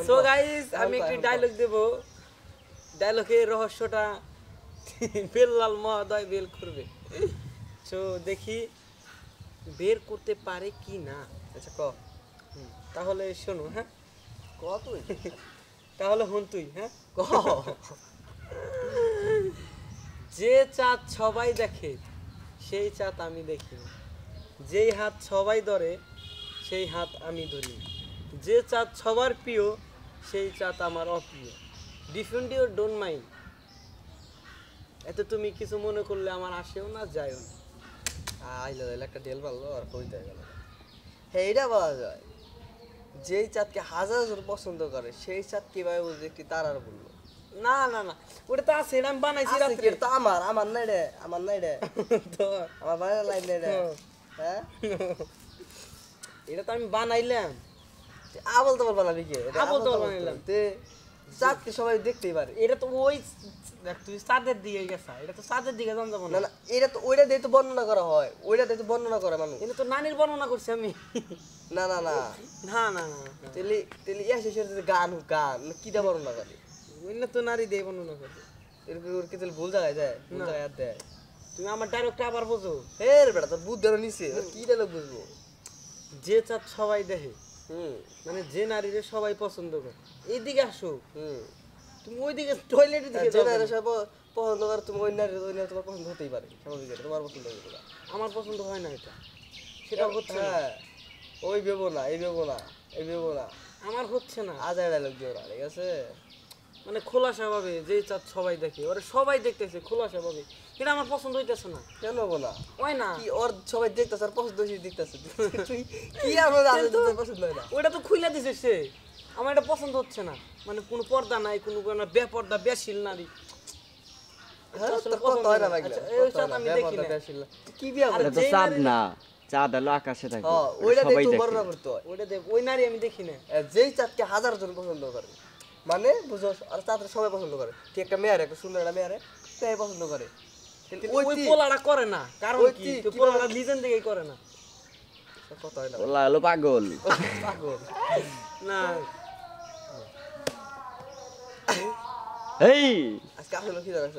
So guys আমি একটি dialogue দেব ডায়লগের রহস্যটা বেল্লাল মহোদয় বের করবে সো দেখি বের করতে পারে কি না আচ্ছা ক তাহলে শোনো হ্যাঁ ক তুই তাহলে হন তুই হ্যাঁ ক যে চাঁদ সবাই দেখে সেই চাঁদ আমি দেখি না। যেই হাত সবাই ধরে সেই হাত আমি ধরি না। যে চাঁদ সবার প্রিয় সেই চাঁদ আমার অপ্রিয় ডিফেন্ড ইউর ডোন্ট মাইন্ড এতে তুমি কিছু মনে করলে আমার আসেও না যায়ও না আইলো একটা ডেল মারলো আর কইতে গেল হ্যাঁ এটা বলা যায় যেই চাঁদকে হাজার জন পছন্দ করে সেই চাঁদ কিভাবে বুঝে একটি তারার বললো না না না ওটা তো আছে এটা আমি বানাইছি রাত্রে তো আমার নাই রে তো আমার বানানো লাইন নেই রে হ্যাঁ এটা তো আমি বানাইলাম আবল তোমার বানাবি কে আবল তাবল বানাইলাম। তে চাঁদকে সবাই দেখতেই পারে এটা তো ওই দেখ তুই চাঁদের দিকে গেছা এটা তো চাঁদের দিকে যান যাবো না না না এটা তো ওইটা দিয়ে তো বর্ণনা করা হয় ওইটা দিয়ে তো বর্ণনা করে মানুষ এটা তো নানির বর্ণনা করছি আমি না না না না না না তেলি তেলি এসে গান কিটা বর্ণনা করে ওইটা তো নারী দিয়ে বর্ণনা করছে এরকম ওর কি ভুল জায়গায় যায় ভুল না। জায়গায় দেয় তুমি আমার ডাইরেক্টটা আবার বোঝো হে রে বেটা তোর বুদ্ধ ধরে নিছে কি ডায়লগ বুঝবো যে চাঁদ সবাই দেখে মানে যে নারীরে সবাই পছন্দ করে এইদিকে আসো তুমি ওইদিকে টয়লেটের দিকে যাও যে কেন? সব পছন্দ করে তুমি ওই নারী তোমার পছন্দ হতেই পারে স্বাভাবিক এটা তোমার পছন্দ হবে না আমার পছন্দ হয় না এটা সেটা হচ্ছে না হ্যাঁ ওই ভেবো না এই ভেবো না এই ভেবো না আমার হচ্ছে না আজ ডায়লগ দিও না ঠিক আছে মানে খোলাসা ভাবে যে চাঁদ সবাই দেখে ওরা সবাই দেখতেছে খোলাসা ভাবে এটা আমার পছন্দ হইতেছে না কেন হবো না হয় না কি ওর সবাই দেখতেছে আর পছন্দ হয়েছে দেখতেছে তুই কি আমার আজ তোর পছন্দ হয় না ওটা তো খুইলা দিছে সে আমার এটা পছন্দ হচ্ছে না মানে কোনো পর্দা নাই কোনো বেপর্দা বেশিল নারী হ্যাঁ আসলে তোর কত হয় না ভাই আচ্ছা, এই চাঁদ আমি দেখি না। কি বিয়া আরে করে এটা তো যেই চাঁদ নারী- না চাঁদ হলো আকাশে থাকে হ্যাঁ ওইটা সবাই দিয়ে তো দেখে বর্ণনা করতে হয় ওইটা দেখ ওই নারী আমি দেখি না যেই চাঁদকে হাজার জন পছন্দ করে মানে বুঝো আর চাঁদকে সবাই পছন্দ করে ঠিক একটা মেয়ারে একটা সুন্দর একটা মেয়ারে তাই পছন্দ করে কিন্তু ওই পোলাটা করে না কারণ ওই কি কি- তো কি পোলাটা লিজেন্ড দিকেই করে না কথা হয় না ওলা হলো পাগল পাগল না এই আজকে আসলে কি জানাস